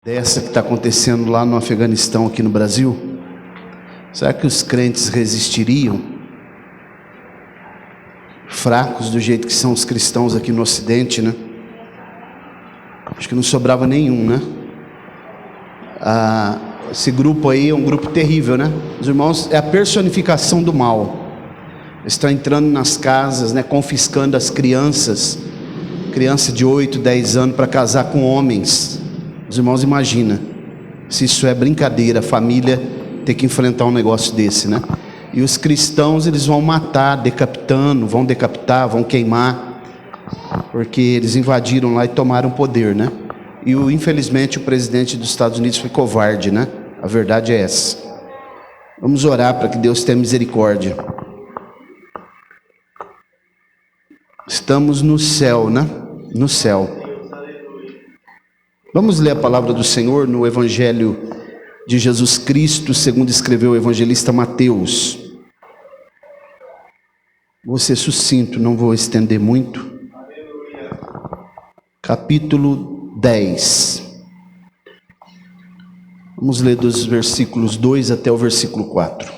Dessa que está acontecendo lá no Afeganistão, aqui no Brasil, será que os crentes resistiriam? Fracos do jeito que são os cristãos aqui no Ocidente, né? Acho que não sobrava nenhum, né? Esse grupo aí é um grupo terrível, né? Os irmãos, é a personificação do mal. Eles estão entrando nas casas, né? Confiscando as crianças de 8, 10 anos para casar com homens. Os irmãos imaginam se isso é brincadeira, a família ter que enfrentar um negócio desse, né? E os cristãos, eles vão matar, decapitando, vão decapitar, vão queimar, porque eles invadiram lá e tomaram poder, né? E infelizmente o presidente dos Estados Unidos foi covarde, né? A verdade é essa. Vamos orar para que Deus tenha misericórdia. Estamos no céu, né? No céu. Vamos ler a palavra do Senhor no Evangelho de Jesus Cristo, segundo escreveu o evangelista Mateus. Vou ser sucinto, não vou estender muito. Capítulo 10. Vamos ler dos versículos 2 até o versículo 4.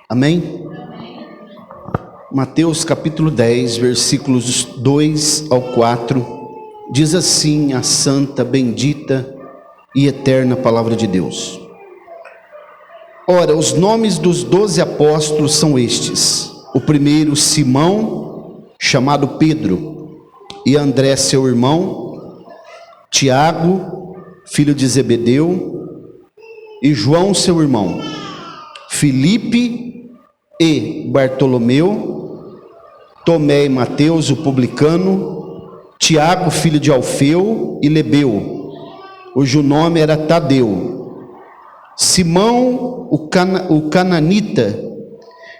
Amém? Mateus capítulo 10, versículos 2 ao 4, diz assim a santa, bendita e eterna palavra de Deus. Ora, os nomes dos 12 apóstolos são estes: o primeiro, Simão, chamado Pedro, e André seu irmão, Tiago, filho de Zebedeu, e João seu irmão, Filipe e Bartolomeu, Tomé e Mateus o publicano, Tiago filho de Alfeu e Lebeu, cujo nome era Tadeu, Simão o cananita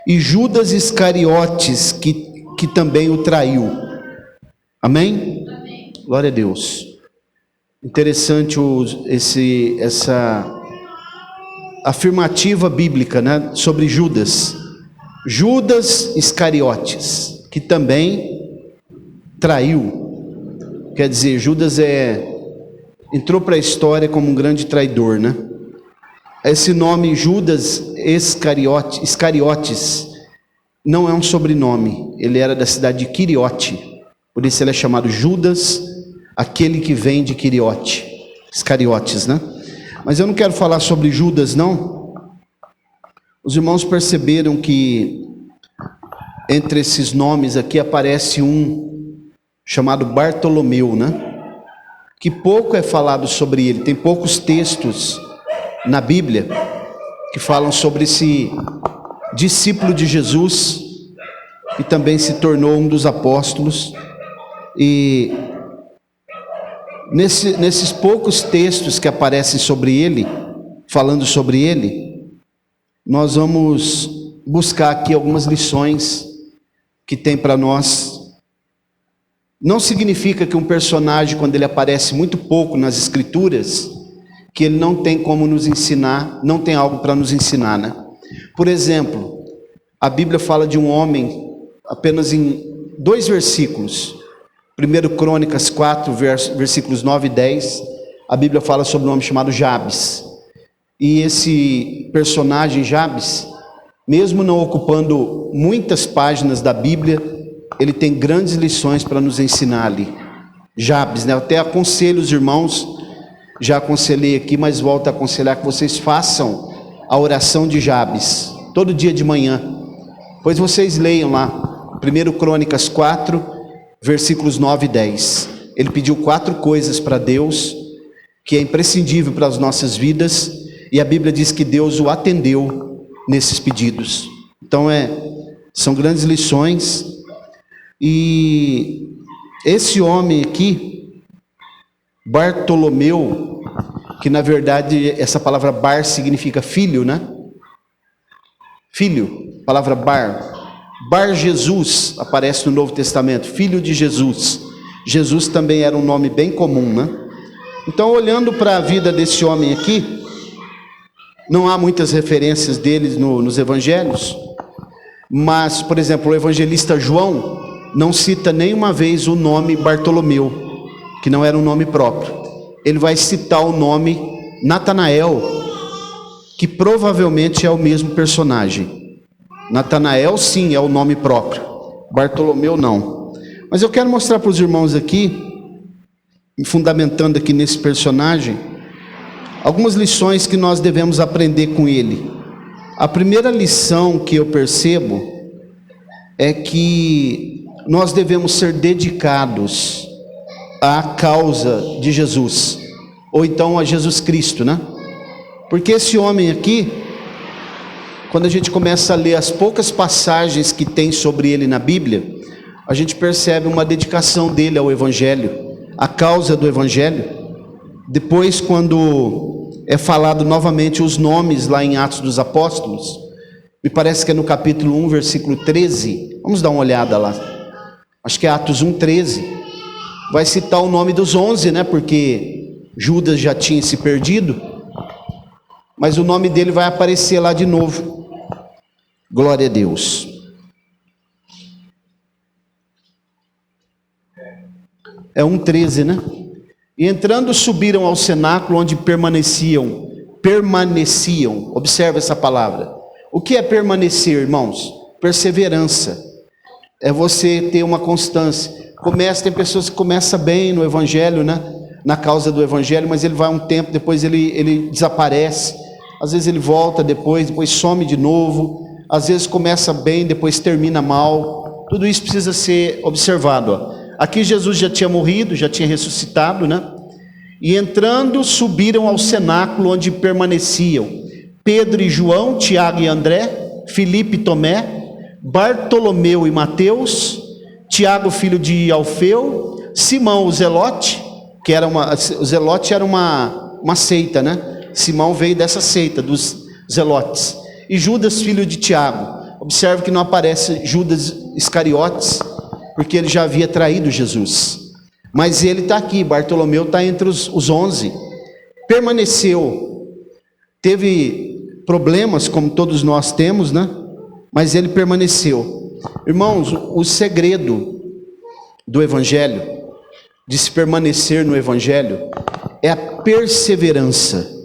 e Judas Iscariotes, que também o traiu. Amém? Amém. Glória a Deus. Interessante essa afirmativa bíblica, né, sobre Judas Iscariotes, que também traiu. Quer dizer, Judas entrou para a história como um grande traidor, né? Esse nome Judas Iscariotes não é um sobrenome, ele era da cidade de Quiriote, por isso ele é chamado Judas, aquele que vem de Quiriote, Iscariotes, né? Mas eu não quero falar sobre Judas, não. Os irmãos perceberam que entre esses nomes aqui aparece um chamado Bartolomeu, né? Que pouco é falado sobre ele. Tem poucos textos na Bíblia que falam sobre esse discípulo de Jesus, que também se tornou um dos apóstolos. E nesses poucos textos que aparecem sobre ele, falando sobre ele, nós vamos buscar aqui algumas lições que tem para nós. Não significa que um personagem, quando ele aparece muito pouco nas Escrituras, que ele não tem como nos ensinar, não tem algo para nos ensinar, né? Por exemplo, a Bíblia fala de um homem apenas em 2 versículos. 1 Crônicas 4, versículos 9 e 10, a Bíblia fala sobre um homem chamado Jabes. E esse personagem Jabes, mesmo não ocupando muitas páginas da Bíblia, ele tem grandes lições para nos ensinar ali. Jabes, né? Eu até aconselho os irmãos, já aconselhei aqui, mas volto a aconselhar que vocês façam a oração de Jabes, todo dia de manhã. Pois vocês leiam lá, 1 Crônicas 4, versículos 9 e 10. Ele pediu 4 coisas para Deus, que é imprescindível para as nossas vidas, e a Bíblia diz que Deus o atendeu nesses pedidos. Então são grandes lições. E esse homem aqui, Bartolomeu, que na verdade essa palavra bar significa filho, né? Filho, palavra Bar Jesus aparece no Novo Testamento, filho de Jesus. Jesus também era um nome bem comum, né? Então, olhando para a vida desse homem aqui, não há muitas referências deles nos evangelhos, mas, por exemplo, o evangelista João não cita nenhuma vez o nome Bartolomeu, que não era um nome próprio. Ele vai citar o nome Natanael, que provavelmente é o mesmo personagem. Natanael, sim, é o nome próprio. Bartolomeu, não. Mas eu quero mostrar para os irmãos aqui, fundamentando aqui nesse personagem, algumas lições que nós devemos aprender com ele. A primeira lição que eu percebo é que nós devemos ser dedicados à causa de Jesus, ou então a Jesus Cristo, né? Porque esse homem aqui, quando a gente começa a ler as poucas passagens que tem sobre ele na Bíblia, a gente percebe uma dedicação dele ao Evangelho, à causa do Evangelho. Depois, quando é falado novamente os nomes lá em Atos dos Apóstolos, me parece que é no capítulo 1, versículo 13, vamos dar uma olhada lá, acho que é Atos 1, 13, vai citar o nome dos 11, né, porque Judas já tinha se perdido, mas o nome dele vai aparecer lá de novo. Glória a Deus. É 1,13, né? E entrando subiram ao cenáculo onde permaneciam, observa essa palavra. O que é permanecer, irmãos? Perseverança. É você ter uma constância. Tem pessoas que começam bem no Evangelho, né? Na causa do Evangelho, mas ele vai um tempo, depois ele desaparece. Às vezes ele volta depois some de novo. Às vezes começa bem, depois termina mal. Tudo isso precisa ser observado, ó. Aqui Jesus já tinha morrido, já tinha ressuscitado, né? E entrando, subiram ao cenáculo onde permaneciam Pedro e João, Tiago e André, Filipe e Tomé, Bartolomeu e Mateus, Tiago, filho de Alfeu, Simão o Zelote, que era o Zelote era uma seita, né? Simão veio dessa seita, dos Zelotes. E Judas, filho de Tiago. Observe que não aparece Judas Iscariotes, porque ele já havia traído Jesus. Mas ele está aqui, Bartolomeu está entre os 11. Permaneceu. Teve problemas, como todos nós temos, né? Mas ele permaneceu. Irmãos, o segredo do Evangelho, de se permanecer no Evangelho, é a perseverança.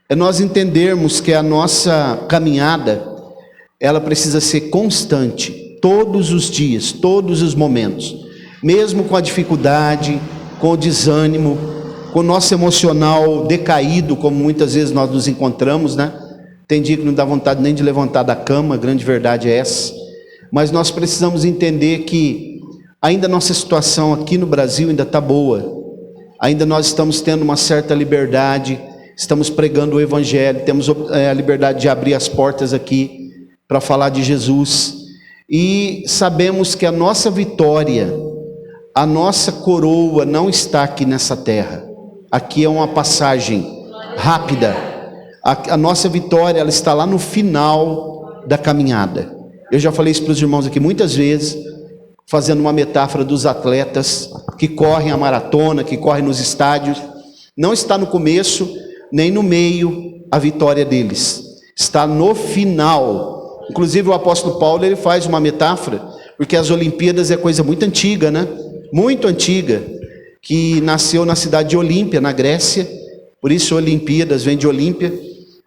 É nós entendermos que a nossa caminhada, ela precisa ser constante. Todos os dias, todos os momentos, mesmo com a dificuldade, com o desânimo, com o nosso emocional decaído, como muitas vezes nós nos encontramos, né? Tem dia que não dá vontade nem de levantar da cama, a grande verdade é essa. Mas nós precisamos entender que ainda a nossa situação aqui no Brasil ainda está boa. Ainda nós estamos tendo uma certa liberdade, estamos pregando o Evangelho, temos a liberdade de abrir as portas aqui para falar de Jesus. E sabemos que a nossa vitória, a nossa coroa não está aqui nessa terra. Aqui é uma passagem rápida. A nossa vitória, ela está lá no final da caminhada. Eu já falei isso para os irmãos aqui muitas vezes, fazendo uma metáfora dos atletas que correm a maratona, que correm nos estádios. Não está no começo, nem no meio a vitória deles. Está no final. Inclusive o apóstolo Paulo, ele faz uma metáfora, porque as Olimpíadas é coisa muito antiga, né? Muito antiga, que nasceu na cidade de Olímpia, na Grécia, por isso Olimpíadas vem de Olímpia,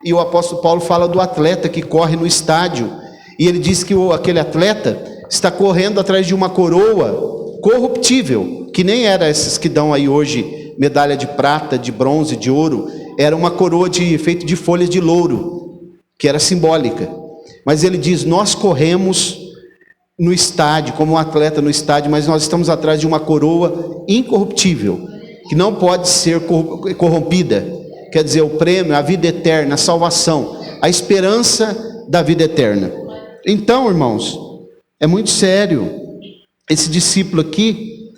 e o apóstolo Paulo fala do atleta que corre no estádio, e ele diz que aquele atleta está correndo atrás de uma coroa corruptível, que nem era essas que dão aí hoje, medalha de prata, de bronze, de ouro, era uma coroa feita de folhas de louro, que era simbólica. Mas ele diz, nós corremos no estádio, como um atleta no estádio, mas nós estamos atrás de uma coroa incorruptível, que não pode ser corrompida. Quer dizer, o prêmio, a vida eterna, a salvação, a esperança da vida eterna. Então, irmãos, é muito sério. Esse discípulo aqui,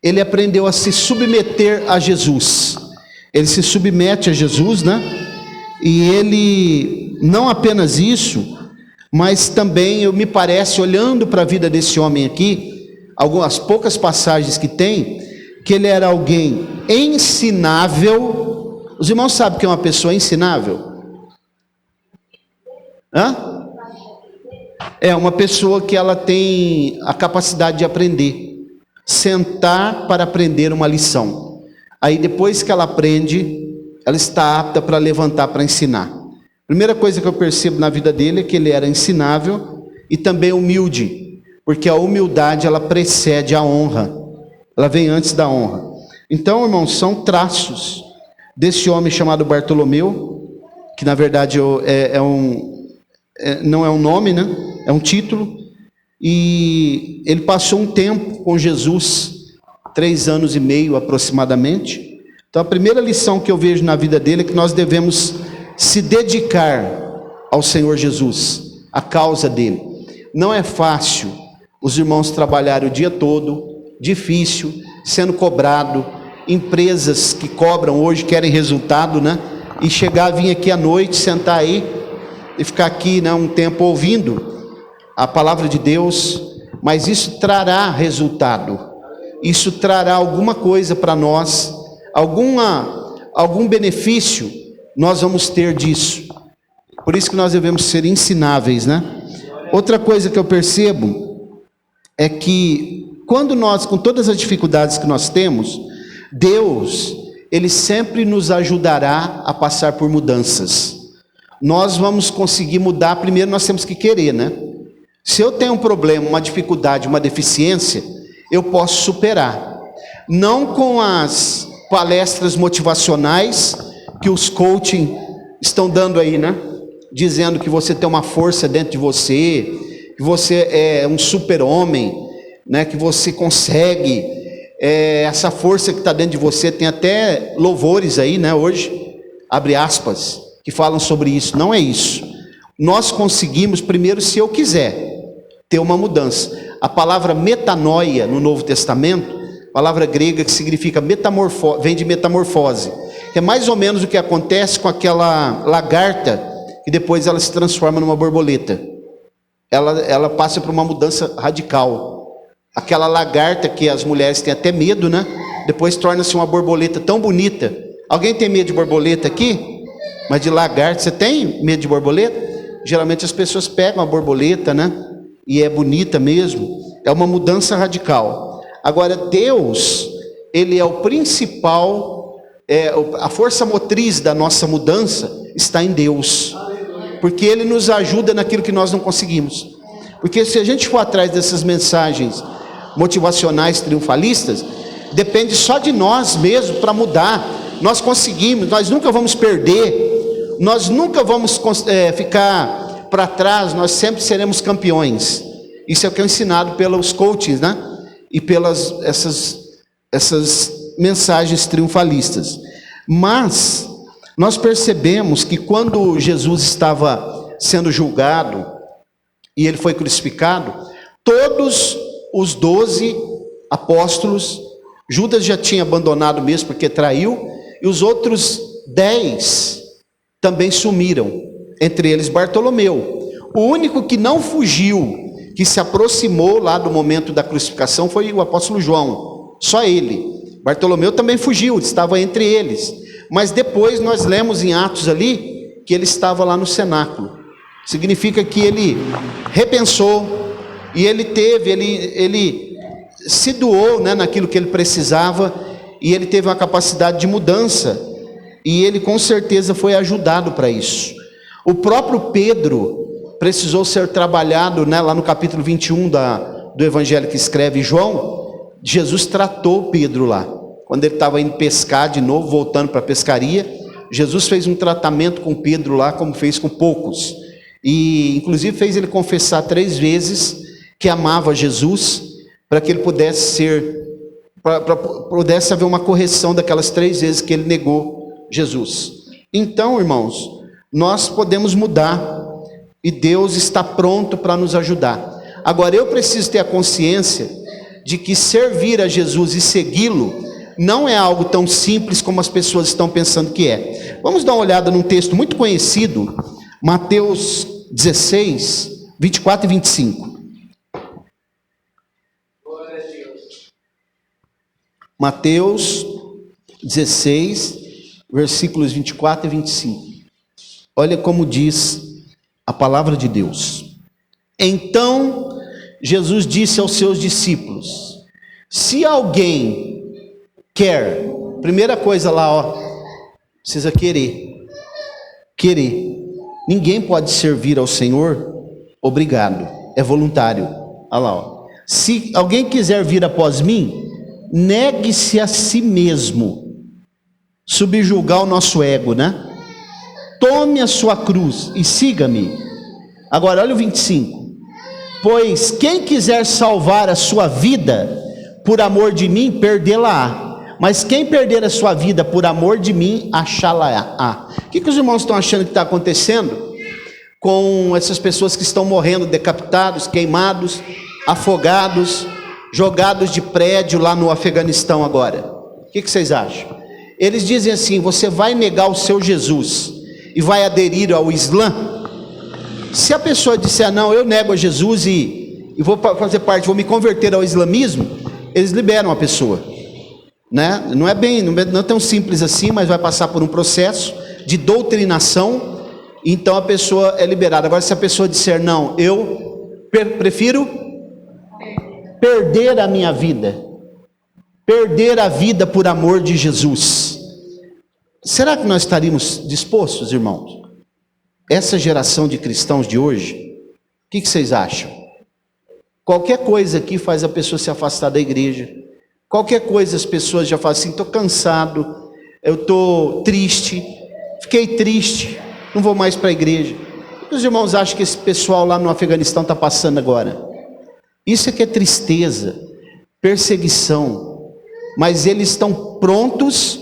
ele aprendeu a se submeter a Jesus. Ele se submete a Jesus, né? E ele, não apenas isso, mas também, me parece, olhando para a vida desse homem aqui, algumas poucas passagens que tem, que ele era alguém ensinável. Os irmãos sabem que é uma pessoa ensinável? Hã? É uma pessoa que ela tem a capacidade de aprender, sentar para aprender uma lição. Aí depois que ela aprende, ela está apta para levantar para ensinar. Primeira coisa que eu percebo na vida dele é que ele era ensinável e também humilde, porque a humildade ela precede a honra, ela vem antes da honra. Então, irmãos, são traços desse homem chamado Bartolomeu, que na verdade não é um nome, né? É um título, e ele passou um tempo com Jesus, 3 anos e meio aproximadamente. Então a primeira lição que eu vejo na vida dele é que nós devemos se dedicar ao Senhor Jesus, a causa dele. Não é fácil os irmãos trabalharem o dia todo, difícil, sendo cobrado, empresas que cobram hoje querem resultado, né? E chegar, vir aqui à noite, sentar aí e ficar aqui, né, um tempo ouvindo a palavra de Deus, mas isso trará resultado, isso trará alguma coisa para nós, algum benefício nós vamos ter disso. Por isso que nós devemos ser ensináveis, né? Outra coisa que eu percebo é que quando nós, com todas as dificuldades que nós temos, Deus, Ele sempre nos ajudará a passar por mudanças. Nós vamos conseguir mudar, primeiro nós temos que querer, né? Se eu tenho um problema, uma dificuldade, uma deficiência, eu posso superar. Não com as palestras motivacionais que os coaching estão dando aí, né? Dizendo que você tem uma força dentro de você, que você é um super-homem, né? Que você consegue, essa força que está dentro de você. Tem até louvores aí, né? Hoje, abre aspas, que falam sobre isso. Não é isso. Nós conseguimos primeiro se eu quiser ter uma mudança. A palavra metanoia no Novo Testamento, palavra grega que significa vem de metamorfose, que é mais ou menos o que acontece com aquela lagarta que depois ela se transforma numa borboleta. Ela passa por uma mudança radical. Aquela lagarta que as mulheres têm até medo, né? Depois torna-se uma borboleta tão bonita. Alguém tem medo de borboleta aqui? Mas de lagarta, você tem medo de borboleta? Geralmente as pessoas pegam a borboleta, né? E é bonita mesmo. É uma mudança radical. Agora Deus, Ele é o principal, a força motriz da nossa mudança está em Deus, porque Ele nos ajuda naquilo que nós não conseguimos. Porque se a gente for atrás dessas mensagens motivacionais triunfalistas, depende só de nós mesmos para mudar. Nós conseguimos, nós nunca vamos perder, nós nunca vamos ficar para trás, nós sempre seremos campeões. Isso é o que é ensinado pelos coaches, né? E pelas essas mensagens triunfalistas. Mas nós percebemos que quando Jesus estava sendo julgado e ele foi crucificado, todos os 12 apóstolos, Judas já tinha abandonado mesmo porque traiu, e os outros 10 também sumiram, entre eles Bartolomeu. O único que não fugiu, que se aproximou lá do momento da crucificação, foi o apóstolo João, só ele. Bartolomeu também fugiu, estava entre eles, mas depois nós lemos em Atos ali, que ele estava lá no cenáculo. Significa que ele repensou, e ele se doou, né, naquilo que ele precisava, e ele teve uma capacidade de mudança, e ele com certeza foi ajudado para isso. O próprio Pedro precisou ser trabalhado, né, lá no capítulo 21 do evangelho que escreve João. Jesus tratou Pedro lá, quando ele estava indo pescar de novo, voltando para a pescaria. Jesus fez um tratamento com Pedro lá, como fez com poucos, e inclusive fez ele confessar 3 vezes que amava Jesus, para que ele pudesse pudesse haver uma correção daquelas 3 vezes que ele negou Jesus. Então, irmãos, nós podemos mudar, e Deus está pronto para nos ajudar. Agora, eu preciso ter a consciência de que servir a Jesus e segui-lo não é algo tão simples como as pessoas estão pensando que é. Vamos dar uma olhada num texto muito conhecido, Mateus 16, 24 e 25. Mateus 16, versículos 24 e 25. Olha como diz a palavra de Deus. Então Jesus disse aos seus discípulos: se alguém quer, primeira coisa lá, ó, precisa querer. Ninguém pode servir ao Senhor obrigado, é voluntário. Olha lá, ó. Se alguém quiser vir após mim, negue-se a si mesmo, subjugar o nosso ego, né? Tome a sua cruz e siga-me. Agora olha o 25. Pois quem quiser salvar a sua vida por amor de mim, perdê-la-á. Mas quem perder a sua vida por amor de mim, achá-la-á. O que os irmãos estão achando que está acontecendo com essas pessoas que estão morrendo, decapitados, queimados, afogados, jogados de prédio lá no Afeganistão agora? O que vocês acham? Eles dizem assim: você vai negar o seu Jesus e vai aderir ao Islã? Se a pessoa disser, não, eu nego a Jesus e vou fazer parte, vou me converter ao islamismo, eles liberam a pessoa, né? Não é tão simples assim, mas vai passar por um processo de doutrinação, então a pessoa é liberada. Agora, se a pessoa disser, não, eu prefiro perder a minha vida, perder a vida por amor de Jesus, será que nós estaríamos dispostos, irmãos? Essa geração de cristãos de hoje, o que vocês acham? Qualquer coisa aqui faz a pessoa se afastar da igreja. Qualquer coisa as pessoas já falam assim: estou cansado, eu estou triste, fiquei triste, não vou mais para a igreja. O que os irmãos acham que esse pessoal lá no Afeganistão está passando agora? Isso é que é tristeza, perseguição, mas eles estão prontos,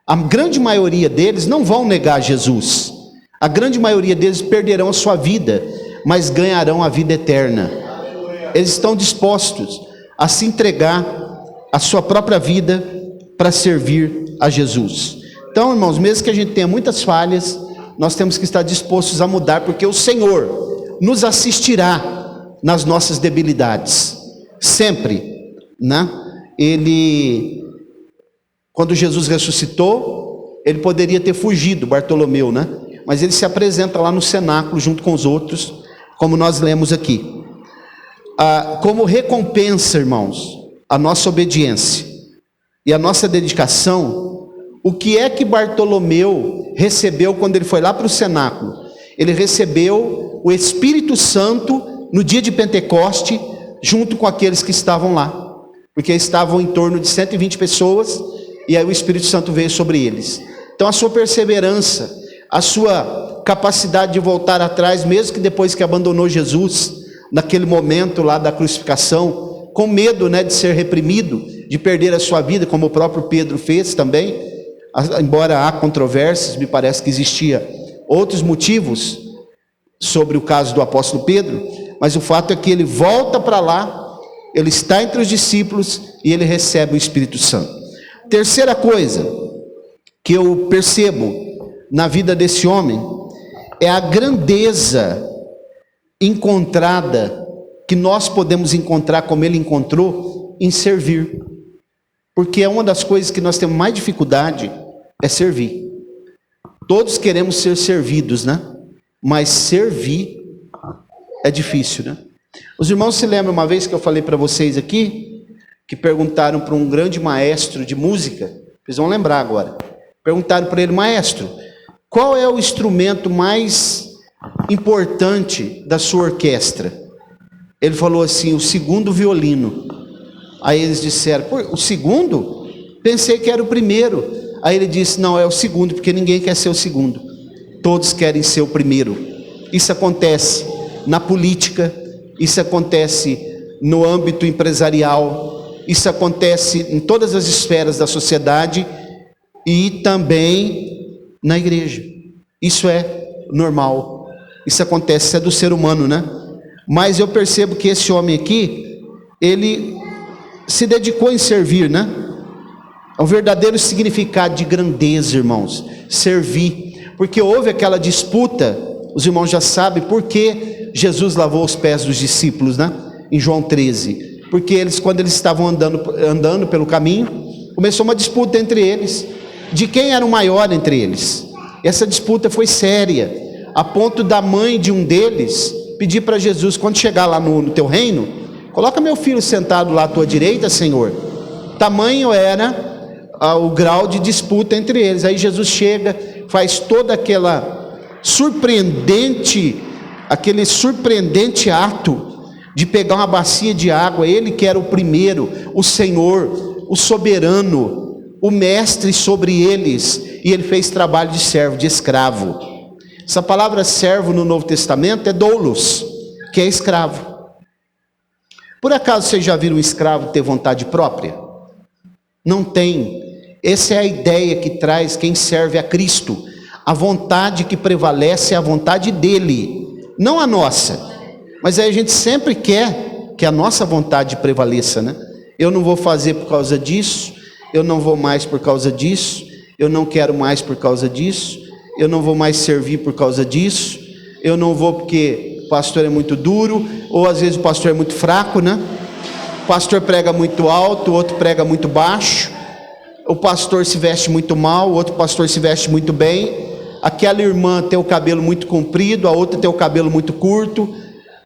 a grande maioria deles não vão negar Jesus. A grande maioria deles perderão a sua vida, mas ganharão a vida eterna. Eles estão dispostos a se entregar a sua própria vida para servir a Jesus. Então, irmãos, mesmo que a gente tenha muitas falhas, nós temos que estar dispostos a mudar, porque o Senhor nos assistirá nas nossas debilidades, sempre, né? Quando Jesus ressuscitou, ele poderia ter fugido, Bartolomeu, né? Mas ele se apresenta lá no cenáculo junto com os outros, como nós lemos aqui. Como recompensa, irmãos, a nossa obediência e a nossa dedicação, o que é que Bartolomeu recebeu quando ele foi lá para o cenáculo? Ele recebeu o Espírito Santo no dia de Pentecoste, junto com aqueles que estavam lá, porque estavam em torno de 120 pessoas, e aí o Espírito Santo veio sobre eles. Então a sua perseverança, a sua capacidade de voltar atrás, mesmo que depois que abandonou Jesus, naquele momento lá da crucificação, com medo, né, de ser reprimido, de perder a sua vida, como o próprio Pedro fez também, embora há controvérsias, me parece que existia outros motivos sobre o caso do apóstolo Pedro, mas o fato é que ele volta para lá, ele está entre os discípulos e ele recebe o Espírito Santo. Terceira coisa que eu percebo na vida desse homem é a grandeza encontrada, que nós podemos encontrar como ele encontrou, em servir. Porque é uma das coisas que nós temos mais dificuldade, é servir. Todos queremos ser servidos, né? Mas servir é difícil, né? Os irmãos se lembram uma vez que eu falei para vocês aqui, que perguntaram para um grande maestro de música, vocês vão lembrar agora, perguntaram para ele: maestro, qual é o instrumento mais importante da sua orquestra? Ele falou assim: o segundo violino. Aí eles disseram: pô, o segundo? Pensei que era o primeiro. Aí ele disse: não, é o segundo, porque ninguém quer ser o segundo, todos querem ser o primeiro. Isso acontece na política, isso acontece no âmbito empresarial, isso acontece em todas as esferas da sociedade e também na igreja. Isso é normal, isso acontece, isso é do ser humano, né? Mas eu percebo que esse homem aqui, ele se dedicou em servir, né? É um verdadeiro significado de grandeza, irmãos, servir, porque houve aquela disputa, os irmãos já sabem por que Jesus lavou os pés dos discípulos, né? Em João 13, porque quando eles estavam andando pelo caminho, Começou uma disputa entre eles, de quem era o maior entre eles. Essa disputa foi séria, a ponto da mãe de um deles pedir para Jesus: quando chegar lá no teu reino, coloca meu filho sentado lá à tua direita, Senhor. Tamanho era o grau de disputa entre eles. Aí Jesus chega, faz toda aquele surpreendente ato de pegar uma bacia de água. Ele que era o primeiro, o Senhor, o soberano, o mestre sobre eles, e ele fez trabalho de servo, de escravo. Essa palavra servo no Novo Testamento é doulos, que é escravo. Por acaso vocês já viram um escravo ter vontade própria? Não tem. Essa é a ideia que traz quem serve a Cristo. A vontade que prevalece é a vontade dele, não a nossa. Mas aí a gente sempre quer que a nossa vontade prevaleça, né? Eu não vou fazer por causa disso, eu não vou mais por causa disso, eu não quero mais por causa disso, eu não vou mais servir por causa disso, eu não vou porque o pastor é muito duro, ou às vezes o pastor é muito fraco, né? O pastor prega muito alto, o outro prega muito baixo, o pastor se veste muito mal, o outro pastor se veste muito bem, aquela irmã tem o cabelo muito comprido, a outra tem o cabelo muito curto,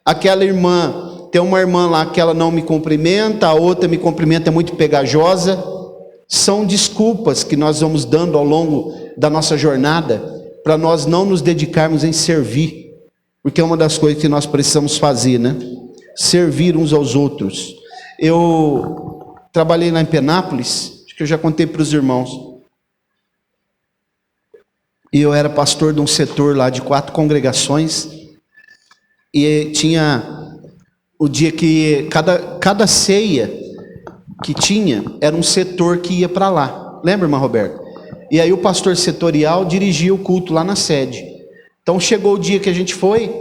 aquela irmã, tem uma irmã lá que ela não me cumprimenta, a outra me cumprimenta, é muito pegajosa. São desculpas que nós vamos dando ao longo da nossa jornada, para nós não nos dedicarmos em servir, porque é uma das coisas que nós precisamos fazer, né? Servir uns aos outros. Eu trabalhei lá em Penápolis, acho que eu já contei para os irmãos, e eu era pastor de um setor lá de 4 congregações, e tinha o dia que cada ceia que tinha, era um setor que ia para lá, lembra, irmã Roberta? E aí o pastor setorial dirigia o culto lá na sede. Então chegou o dia que a gente foi,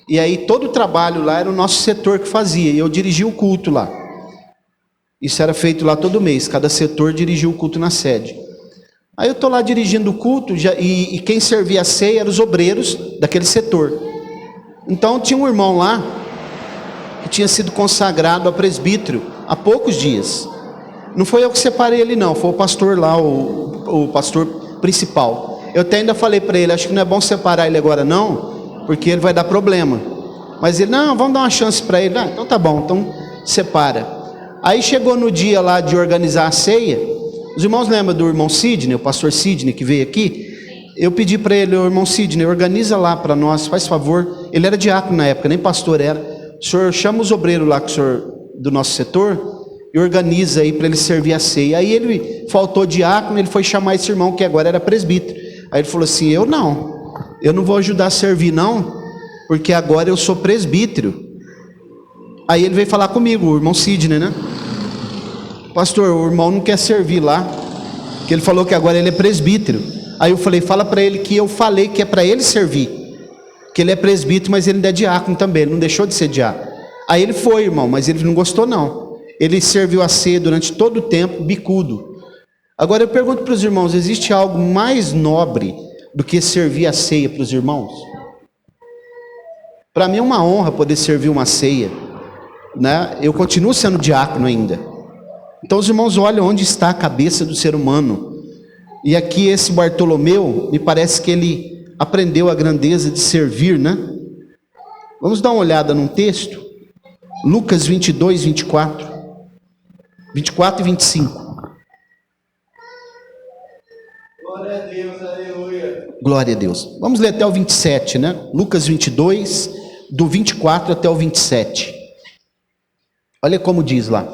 e aí todo o trabalho lá era o nosso setor que fazia, e eu dirigia o culto lá. Isso era feito lá todo mês, cada setor dirigia o culto na sede. Aí eu estou lá dirigindo o culto, e quem servia a ceia eram os obreiros daquele setor. Então tinha um irmão lá, que tinha sido consagrado a presbítero há poucos dias. Não foi eu que separei ele não, foi o pastor lá, o pastor principal. Eu até ainda falei para ele, acho que não é bom separar ele agora não, porque ele vai dar problema. Mas ele, não, vamos dar uma chance para ele. Então tá bom, então separa. Aí chegou no dia lá de organizar a ceia, os irmãos lembram do irmão Sidney, o pastor Sidney que veio aqui? Eu pedi para ele, o irmão Sidney, organiza lá para nós, faz favor. Ele era diácono na época, nem pastor era. O senhor chama os obreiros lá do nosso setor e organiza aí para ele servir a ceia. Aí ele faltou diácono, ele foi chamar esse irmão que agora era presbítero. Aí ele falou assim, eu não vou ajudar a servir não, porque agora eu sou presbítero. Aí ele veio falar comigo, o irmão Sidney, né? Pastor, o irmão não quer servir lá, que ele falou que agora ele é presbítero. Aí eu falei, fala para ele que eu falei que é para ele servir, que ele é presbítero, mas ele ainda é diácono também, ele não deixou de ser diácono. Aí ele foi, irmão, mas ele não gostou não. Ele serviu a ceia durante todo o tempo, bicudo. Agora eu pergunto para os irmãos, existe algo mais nobre do que servir a ceia para os irmãos? Para mim é uma honra poder servir uma ceia, né? Eu continuo sendo diácono ainda. Então os irmãos olham onde está a cabeça do ser humano. E aqui esse Bartolomeu, me parece que ele aprendeu a grandeza de servir, né? Vamos dar uma olhada num texto. Lucas 22, 24 e 25. Glória a Deus, aleluia. Glória a Deus. Vamos ler até o 27, né? Lucas 22, do 24 até o 27. Olha como diz lá.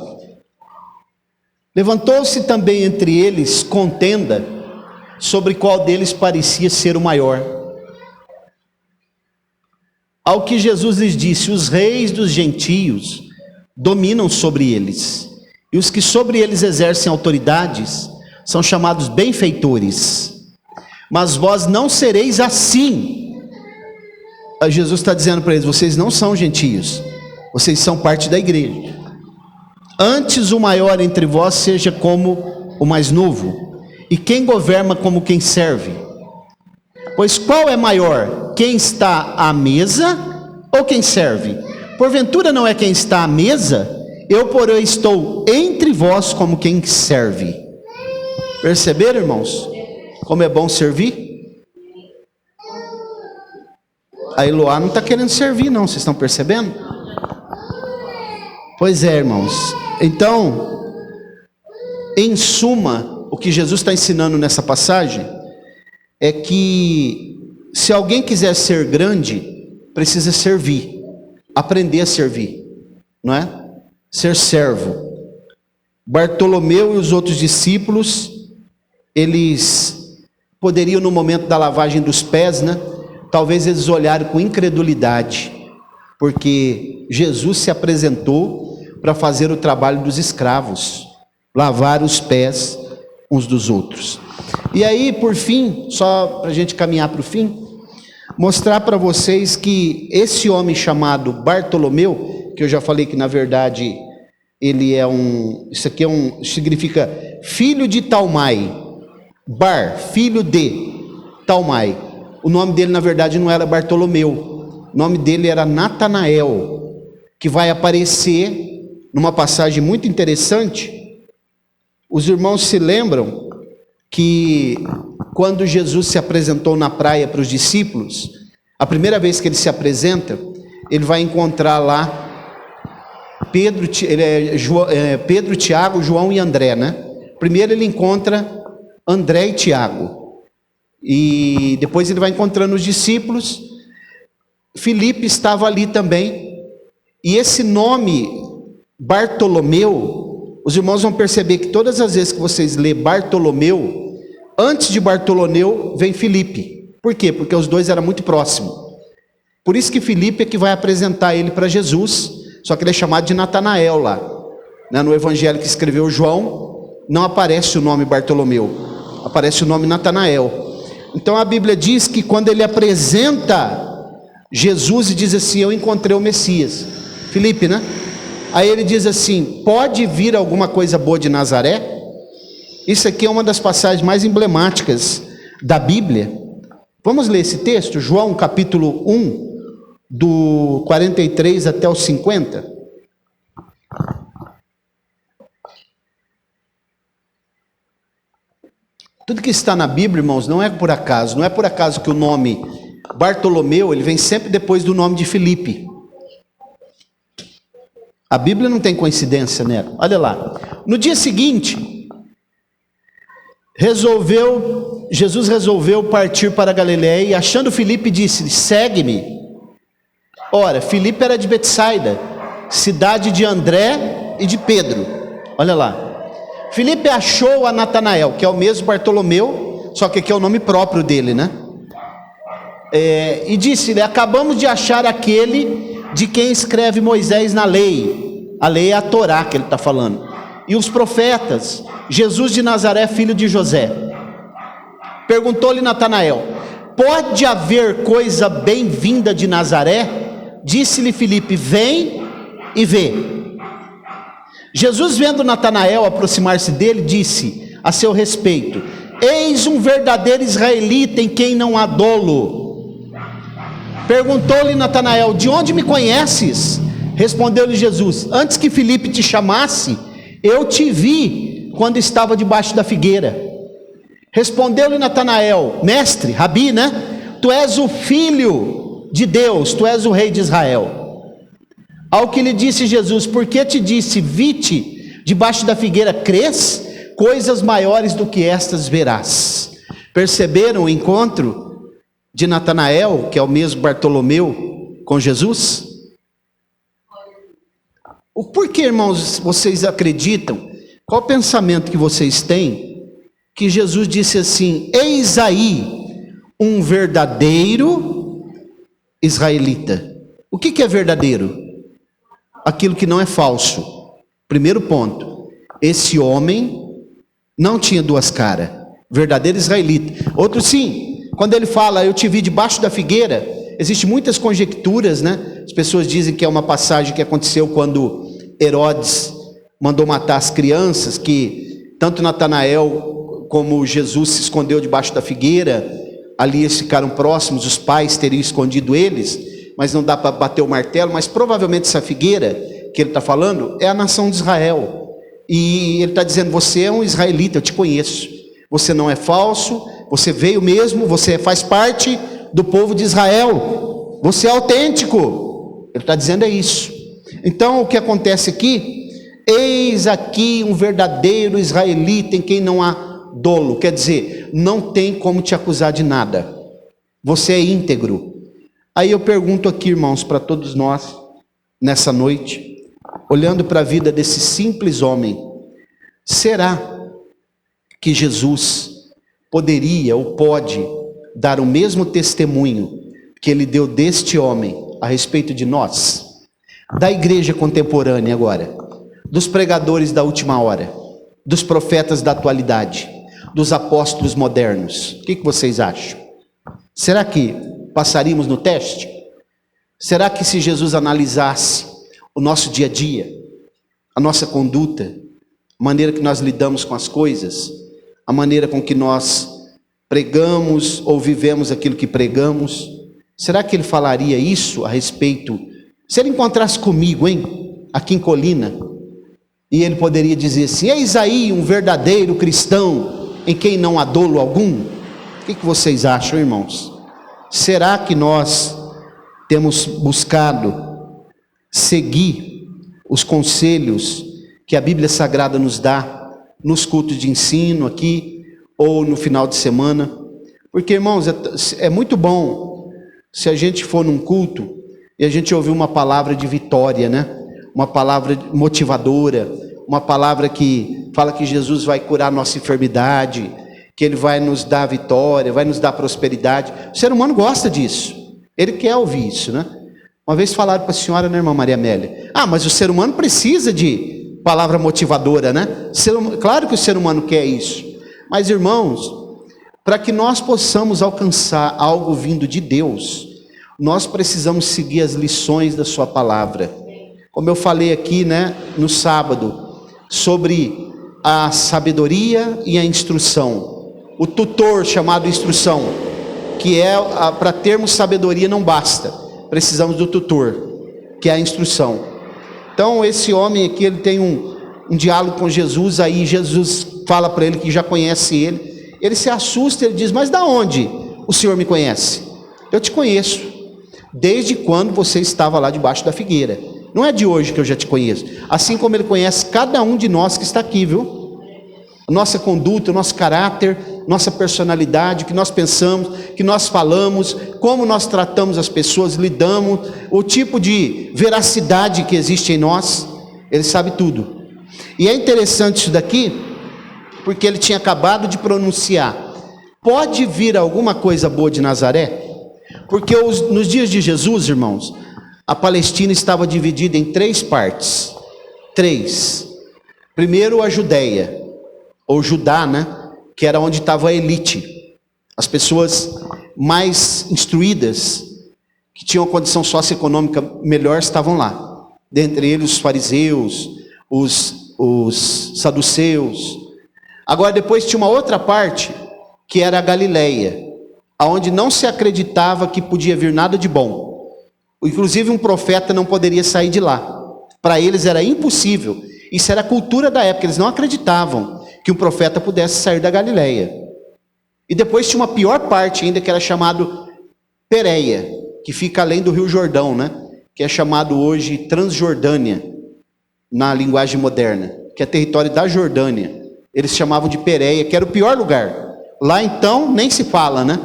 Levantou-se também entre eles contenda sobre qual deles parecia ser o maior. Ao que Jesus lhes disse, os reis dos gentios dominam sobre eles, e os que sobre eles exercem autoridades são chamados benfeitores. Mas vós não sereis assim. Jesus está dizendo para eles, vocês não são gentios, vocês são parte da igreja. Antes o maior entre vós seja como o mais novo, e quem governa como quem serve. Pois qual é maior, quem está à mesa ou quem serve? Porventura não é quem está à mesa? Eu, porém, estou entre vós como quem serve. Perceberam, irmãos? Como é bom servir? A Eloá não está querendo servir, não, vocês estão percebendo? Pois é, irmãos. Então, em suma, o que Jesus está ensinando nessa passagem é que se alguém quiser ser grande, precisa servir, aprender a servir, não é? Ser servo. Bartolomeu e os outros discípulos, eles poderiam no momento da lavagem dos pés, né? Talvez eles olharam com incredulidade, porque Jesus se apresentou para fazer o trabalho dos escravos, lavar os pés uns dos outros. E aí, por fim, só para a gente caminhar para o fim, mostrar para vocês que esse homem chamado Bartolomeu, que eu já falei que na verdade ele é isso aqui significa filho de Talmai, filho de Talmai. O nome dele na verdade não era Bartolomeu, o nome dele era Natanael, que vai aparecer numa passagem muito interessante. Os irmãos se lembram que quando Jesus se apresentou na praia para os discípulos, a primeira vez que ele se apresenta, ele vai encontrar lá Pedro, Tiago, João e André, né? Primeiro ele encontra André e Tiago, e depois ele vai encontrando os discípulos. Filipe estava ali também, e esse nome Bartolomeu, os irmãos vão perceber que todas as vezes que vocês lê Bartolomeu, antes de Bartolomeu vem Filipe. Por quê? Porque os dois eram muito próximos. Por isso que Filipe é que vai apresentar ele para Jesus, só que ele é chamado de Natanael lá, né? No evangelho que escreveu João, não aparece o nome Bartolomeu, aparece o nome Natanael. Então a Bíblia diz que quando ele apresenta Jesus e diz assim: eu encontrei o Messias, Filipe, né? Aí ele diz assim: pode vir alguma coisa boa de Nazaré? Isso aqui é uma das passagens mais emblemáticas da Bíblia. Vamos ler esse texto, João capítulo 1, do 43 até o 50. Tudo que está na Bíblia, irmãos, não é por acaso. Não é por acaso que o nome Bartolomeu, ele vem sempre depois do nome de Filipe. A Bíblia não tem coincidência, né? Olha lá. No dia seguinte, Jesus resolveu partir para Galiléia, e achando Filipe, disse: segue-me. Ora, Filipe era de Betsaida, cidade de André e de Pedro. Olha lá. Filipe achou a Natanael, que é o mesmo Bartolomeu, só que aqui é o nome próprio dele, né? E disse-lhe: acabamos de achar aquele de quem escreve Moisés na lei. A lei é a Torá que ele está falando, e os profetas, Jesus de Nazaré, filho de José. Perguntou-lhe Natanael: pode haver coisa bem-vinda de Nazaré? Disse-lhe Filipe: vem e vê. Jesus, vendo Natanael aproximar-se dele, disse a seu respeito: eis um verdadeiro israelita em quem não há dolo. Perguntou-lhe Natanael: de onde me conheces? Respondeu-lhe Jesus: antes que Filipe te chamasse, eu te vi quando estava debaixo da figueira. Respondeu-lhe Natanael: mestre, Rabi, né? Tu és o filho de Deus, tu és o rei de Israel. Ao que lhe disse Jesus: por que te disse, vi-te debaixo da figueira, crês? Coisas maiores do que estas verás. Perceberam o encontro de Natanael, que é o mesmo Bartolomeu, com Jesus? O porquê, irmãos, vocês acreditam? Qual o pensamento que vocês têm? Que Jesus disse assim: eis aí um verdadeiro israelita. O que é verdadeiro? Aquilo que não é falso. Primeiro ponto: esse homem não tinha duas caras, verdadeiro israelita. Outro sim, quando ele fala eu te vi debaixo da figueira, existem muitas conjecturas, né? As pessoas dizem que é uma passagem que aconteceu quando Herodes mandou matar as crianças, que tanto Natanael como Jesus se escondeu debaixo da figueira, ali eles ficaram próximos, os pais teriam escondido eles, mas não dá para bater o martelo. Mas provavelmente essa figueira que ele está falando é a nação de Israel, e ele está dizendo: você é um israelita, eu te conheço. você não é falso, você veio mesmo, você faz parte do povo de Israel, você é autêntico. Ele está dizendo é isso. Então o que acontece aqui? Eis aqui um verdadeiro israelita em quem não há dolo, quer dizer, não tem como te acusar de nada, você é íntegro. Aí eu pergunto aqui, irmãos, para todos nós, nessa noite, olhando para a vida desse simples homem, será que Jesus poderia ou pode dar o mesmo testemunho que ele deu deste homem a respeito de nós? Da igreja contemporânea agora, dos pregadores da última hora, dos profetas da atualidade, dos apóstolos modernos. O que vocês acham? Será que passaríamos no teste? Será que se Jesus analisasse o nosso dia a dia, a nossa conduta, a maneira que nós lidamos com as coisas, a maneira com que nós pregamos ou vivemos aquilo que pregamos, será que ele falaria isso a respeito? Se ele encontrasse comigo, aqui em Colina, e ele poderia dizer assim: eis aí um verdadeiro cristão em quem não há dolo algum. O que vocês acham, irmãos? Será que nós temos buscado seguir os conselhos que a Bíblia Sagrada nos dá nos cultos de ensino aqui ou no final de semana? Porque, irmãos, é muito bom se a gente for num culto e a gente ouvir uma palavra de vitória, né? Uma palavra motivadora, uma palavra que fala que Jesus vai curar nossa enfermidade, que Ele vai nos dar vitória, vai nos dar prosperidade. O ser humano gosta disso, ele quer ouvir isso, né? Uma vez falaram para a senhora, né, irmã Maria Amélia? Mas o ser humano precisa de palavra motivadora, né? Claro que o ser humano quer isso. Mas, irmãos, para que nós possamos alcançar algo vindo de Deus, nós precisamos seguir as lições da sua palavra. Como eu falei aqui, né, no sábado, sobre a sabedoria e a instrução. O tutor chamado instrução, que é, para termos sabedoria não basta, precisamos do tutor, que é a instrução. Então esse homem aqui, ele tem um diálogo com Jesus, aí Jesus fala para ele que já conhece ele se assusta, ele diz: mas da onde o Senhor me conhece? Eu te conheço, desde quando você estava lá debaixo da figueira, não é de hoje que eu já te conheço, assim como ele conhece cada um de nós que está aqui, viu? Nossa conduta, nosso caráter, nossa personalidade, o que nós pensamos, o que nós falamos, como nós tratamos as pessoas, lidamos, o tipo de veracidade que existe em nós, ele sabe tudo. E é interessante isso daqui, porque ele tinha acabado de pronunciar: pode vir alguma coisa boa de Nazaré? Porque nos dias de Jesus, irmãos, a Palestina estava dividida em 3 partes. 3. Primeiro a Judéia, ou Judá, né? Que era onde estava a elite. As pessoas mais instruídas, que tinham uma condição socioeconômica melhor, estavam lá. Dentre eles os fariseus, os saduceus. Agora depois tinha uma outra parte, que era a Galileia, aonde não se acreditava que podia vir nada de bom. Inclusive um profeta não poderia sair de lá. Para eles era impossível. Isso era a cultura da época, eles não acreditavam que um profeta pudesse sair da Galileia. E depois tinha uma pior parte ainda, que era chamado Pérea, que fica além do Rio Jordão, né? Que é chamado hoje Transjordânia, na linguagem moderna, que é território da Jordânia. Eles chamavam de Pérea, que era o pior lugar. Lá então nem se fala, né?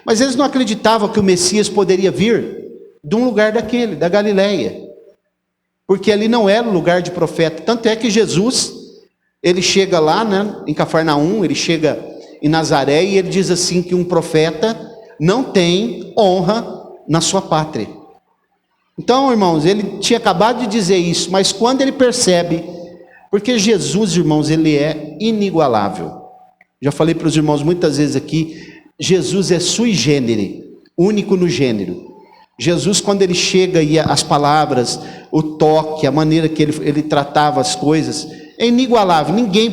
Mas eles não acreditavam que o Messias poderia vir de um lugar daquele, da Galileia, porque ali não era o lugar de profeta. Tanto é que Jesus, ele chega lá, né, em Cafarnaum, ele chega em Nazaré e ele diz assim que um profeta não tem honra na sua pátria. Então, irmãos, ele tinha acabado de dizer isso, mas quando ele percebe, porque Jesus, irmãos, ele é inigualável. Já falei para os irmãos muitas vezes aqui, Jesus é sui generis, único no gênero. Jesus, quando ele chega e as palavras, o toque, a maneira que ele tratava as coisas, é inigualável. Ninguém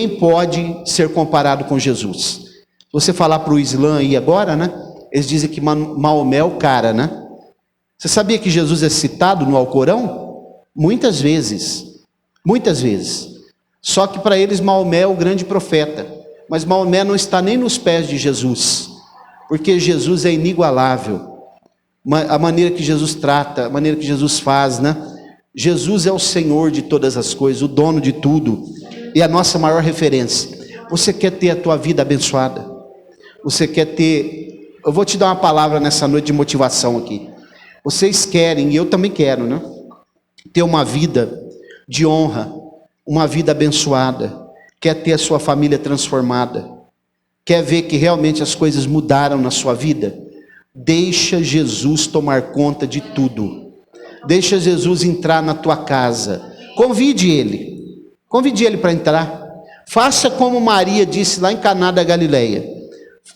pode ser comparado com Jesus. Se você falar para o Islã aí agora, né? Eles dizem que Maomé é o cara, né? Você sabia que Jesus é citado no Alcorão? Muitas vezes. Muitas vezes. Só que para eles Maomé é o grande profeta. mas Maomé não está nem nos pés de Jesus, porque Jesus é inigualável. A maneira que Jesus trata, a maneira que Jesus faz, né? Jesus é o Senhor de todas as coisas, o dono de tudo, e a nossa maior referência. Você quer ter a tua vida abençoada? Você quer ter... Eu vou te dar uma palavra nessa noite de motivação aqui. Vocês querem, e eu também quero, né? Ter uma vida de honra, uma vida abençoada. Quer ter a sua família transformada. Quer ver que realmente as coisas mudaram na sua vida? Deixa Jesus tomar conta de tudo. Deixa Jesus entrar na tua casa. Convide Ele para entrar. Faça como Maria disse lá em Caná da Galileia,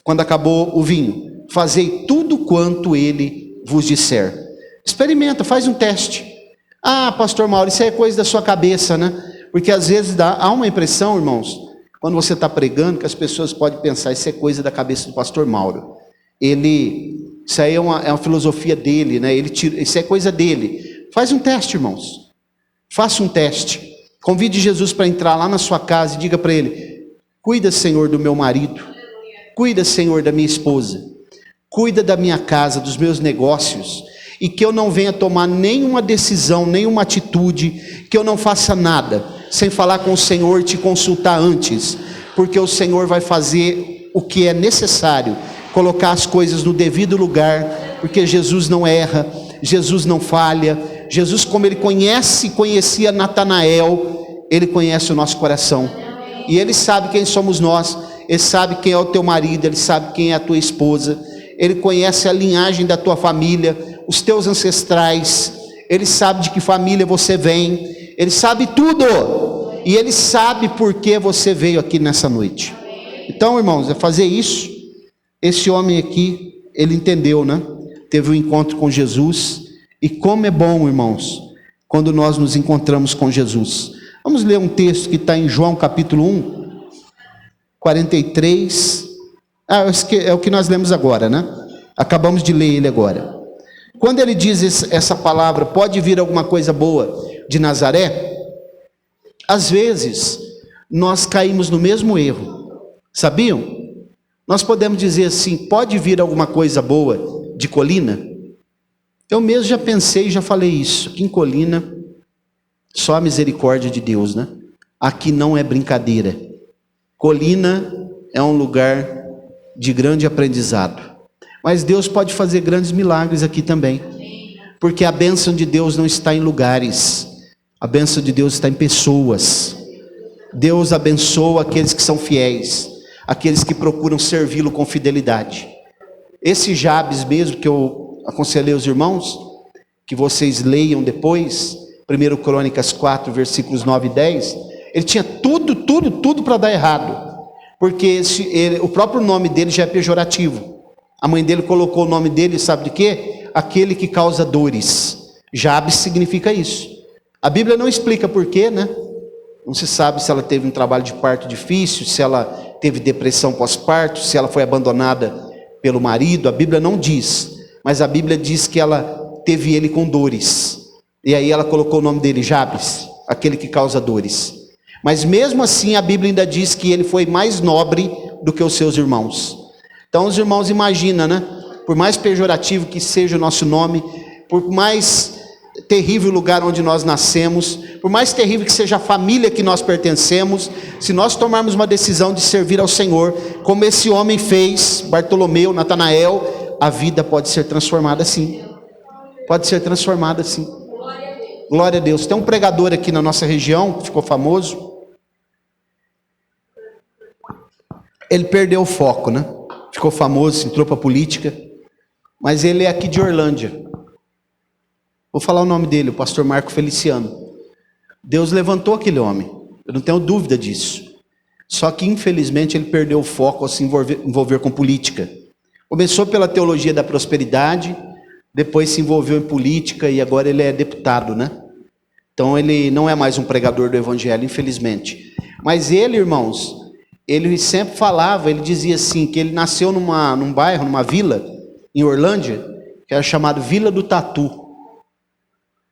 quando acabou o vinho: fazei tudo quanto Ele vos disser. Experimenta, faz um teste. Ah, pastor Mauro, isso é coisa da sua cabeça, né? Porque às vezes há uma impressão, irmãos, quando você está pregando, que as pessoas podem pensar: isso é coisa da cabeça do pastor Mauro. Isso aí é uma filosofia dele, né? Isso é coisa dele. Faz um teste, irmãos. Faça um teste. Convide Jesus para entrar lá na sua casa e diga para Ele: cuida, Senhor, do meu marido. Cuida, Senhor, da minha esposa. Cuida da minha casa, dos meus negócios. E que eu não venha tomar nenhuma decisão, nenhuma atitude, que eu não faça nada sem falar com o Senhor e te consultar antes. Porque o Senhor vai fazer o que é necessário, colocar as coisas no devido lugar, porque Jesus não erra, Jesus não falha. Jesus, como Ele conhecia Natanael, Ele conhece o nosso coração, e Ele sabe quem somos nós, Ele sabe quem é o teu marido, Ele sabe quem é a tua esposa, Ele conhece a linhagem da tua família, os teus ancestrais, Ele sabe de que família você vem, Ele sabe tudo, e Ele sabe por que você veio aqui nessa noite. Então, irmãos, é fazer isso. Esse homem aqui, ele entendeu, né? Teve um encontro com Jesus. E como é bom, irmãos, quando nós nos encontramos com Jesus. Vamos ler um texto que está em João capítulo 1, 43. É o que nós lemos agora, né? Acabamos de ler ele agora. Quando ele diz essa palavra: pode vir alguma coisa boa de Nazaré? Às vezes, nós caímos no mesmo erro. Sabiam? Nós podemos dizer assim: pode vir alguma coisa boa de Colina? Eu mesmo já pensei, já falei isso. Aqui em Colina, só a misericórdia de Deus, né? Aqui não é brincadeira. Colina é um lugar de grande aprendizado. Mas Deus pode fazer grandes milagres aqui também. Porque a bênção de Deus não está em lugares. A bênção de Deus está em pessoas. Deus abençoa aqueles que são fiéis, aqueles que procuram servi-lo com fidelidade. Esse Jabes mesmo, que eu aconselhei os irmãos, que vocês leiam depois, 1 Crônicas 4, versículos 9 e 10, ele tinha tudo para dar errado, porque o próprio nome dele já é pejorativo. A mãe dele colocou o nome dele, sabe de quê? Aquele que causa dores. Jabes significa isso. A Bíblia não explica por quê, né? Não se sabe se ela teve um trabalho de parto difícil, se ela teve depressão pós-parto, se ela foi abandonada pelo marido. A Bíblia não diz. Mas a Bíblia diz que ela teve ele com dores. E aí ela colocou o nome dele, Jabes, aquele que causa dores. Mas mesmo assim a Bíblia ainda diz que ele foi mais nobre do que os seus irmãos. Então os irmãos imaginam, né? Por mais pejorativo que seja o nosso nome, por mais terrível lugar onde nós nascemos, por mais terrível que seja a família que nós pertencemos, se nós tomarmos uma decisão de servir ao Senhor, como esse homem fez, Bartolomeu, Natanael, a vida pode ser transformada sim. Pode ser transformada sim. Glória a Deus. Tem um pregador aqui na nossa região, que ficou famoso. Ele perdeu o foco, né? Ficou famoso, entrou para a política. Mas ele é aqui de Orlândia. Vou falar o nome dele, o pastor Marco Feliciano. Deus levantou aquele homem. Eu não tenho dúvida disso. Só que infelizmente ele perdeu o foco ao se envolver com política. Começou pela teologia da prosperidade, depois se envolveu em política e agora ele é deputado, né? Então ele não é mais um pregador do evangelho, infelizmente. Mas ele, irmãos, ele sempre falava, ele dizia assim, que ele nasceu num bairro, numa vila, em Orlândia, que era chamado Vila do Tatu.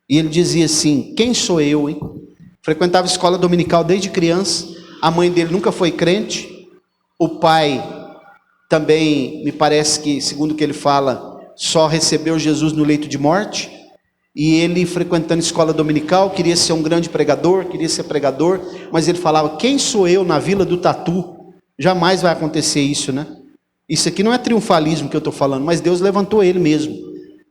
E ele dizia assim: quem sou eu, hein? Frequentava escola dominical desde criança, a mãe dele nunca foi crente, O pai também, me parece que, segundo o que ele fala, só recebeu Jesus no leito de morte. E ele, frequentando escola dominical, queria ser um grande pregador, queria ser pregador, mas ele falava: quem sou eu na Vila do Tatu? Jamais vai acontecer isso, né? Isso aqui não é triunfalismo que eu estou falando, mas Deus levantou ele mesmo.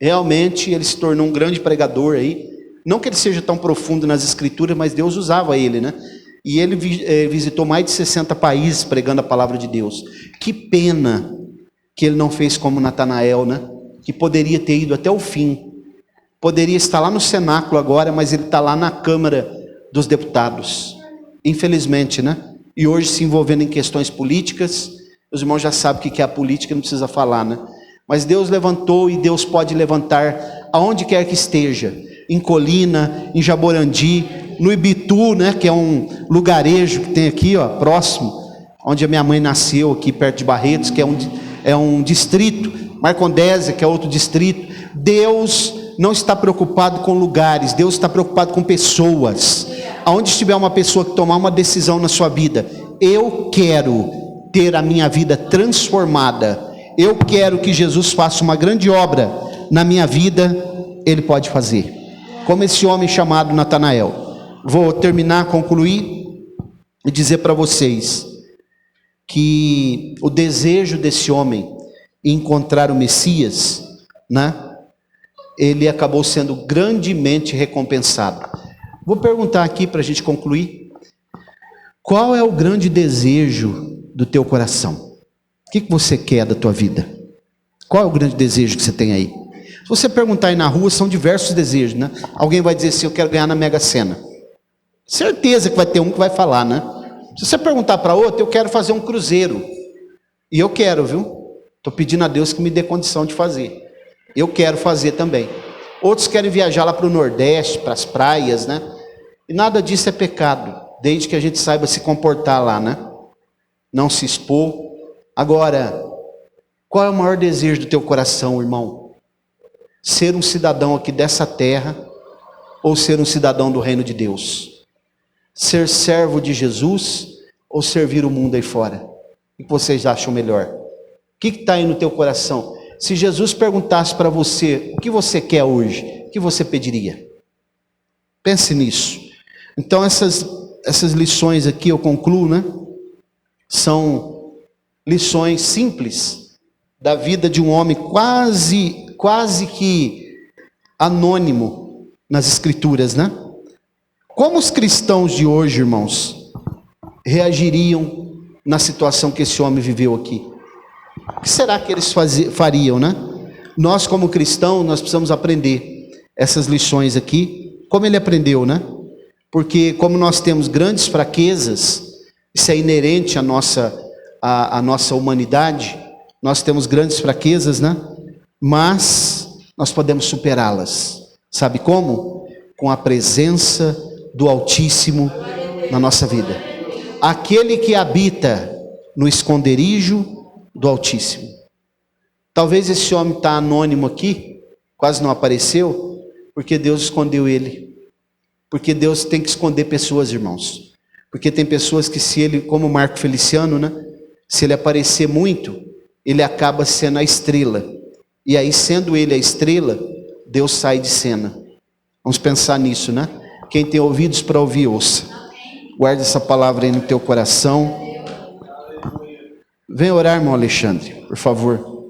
Realmente ele se tornou um grande pregador aí. Não que ele seja tão profundo nas escrituras, mas Deus usava ele, né? E ele visitou mais de 60 países pregando a palavra de Deus. Que pena que ele não fez como Natanael, né? Que poderia ter ido até o fim. Poderia estar lá no cenáculo agora, mas ele está lá na Câmara dos Deputados. Infelizmente, né? E hoje se envolvendo em questões políticas. Os irmãos já sabem o que é a política, não precisa falar, né? Mas Deus levantou e Deus pode levantar aonde quer que esteja. Em Colina, em Jaborandi, no Ibitu, né? Que é um lugarejo que tem aqui, ó, próximo. Onde a minha mãe nasceu, aqui perto de Barretos, que é um distrito. Marcondésia, que é outro distrito. Deus não está preocupado com lugares, Deus está preocupado com pessoas. Aonde estiver uma pessoa que tomar uma decisão na sua vida: eu quero ter a minha vida transformada, eu quero que Jesus faça uma grande obra na minha vida, ele pode fazer. Como esse homem chamado Natanael. Vou terminar, concluir e dizer para vocês que o desejo desse homem em encontrar o Messias, né? Ele acabou sendo grandemente recompensado. Vou perguntar aqui para a gente concluir: qual é o grande desejo do teu coração? O que você quer da tua vida? Qual é o grande desejo que você tem aí? Se você perguntar aí na rua, são diversos desejos, né? Alguém vai dizer assim: eu quero ganhar na Mega Sena. Certeza que vai ter um que vai falar, né? Se você perguntar para outro: eu quero fazer um cruzeiro. E eu quero, viu? Estou pedindo a Deus que me dê condição de fazer. Eu quero fazer também. Outros querem viajar lá para o Nordeste, para as praias, né? E nada disso é pecado, desde que a gente saiba se comportar lá, né? Não se expor. Agora, qual é o maior desejo do teu coração, irmão? Ser um cidadão aqui dessa terra ou ser um cidadão do reino de Deus? Ser servo de Jesus ou servir o mundo aí fora? O que vocês acham melhor? O que está aí no teu coração? Se Jesus perguntasse para você: o que você quer hoje? O que você pediria? Pense nisso. Então essas lições aqui, eu concluo, né? São lições simples da vida de um homem quase que anônimo nas escrituras, né? Como os cristãos de hoje, irmãos, reagiriam na situação que esse homem viveu aqui? O que será que eles fariam, né? Nós, como cristãos, nós precisamos aprender essas lições aqui, como ele aprendeu, né? Porque como nós temos grandes fraquezas, isso é inerente à nossa humanidade, nós temos grandes fraquezas, né? Mas nós podemos superá-las. Sabe como? Com a presença do Altíssimo na nossa vida. Aquele que habita no esconderijo do Altíssimo. Talvez esse homem está anônimo aqui, quase não apareceu, porque Deus escondeu ele. Porque Deus tem que esconder pessoas, irmãos. Porque tem pessoas que, se ele, como Marco Feliciano, né? Se ele aparecer muito, ele acaba sendo a estrela. E aí, sendo ele a estrela, Deus sai de cena. Vamos pensar nisso, né? Quem tem ouvidos para ouvir, ouça. Guarda essa palavra aí no teu coração. Vem orar, irmão Alexandre, por favor.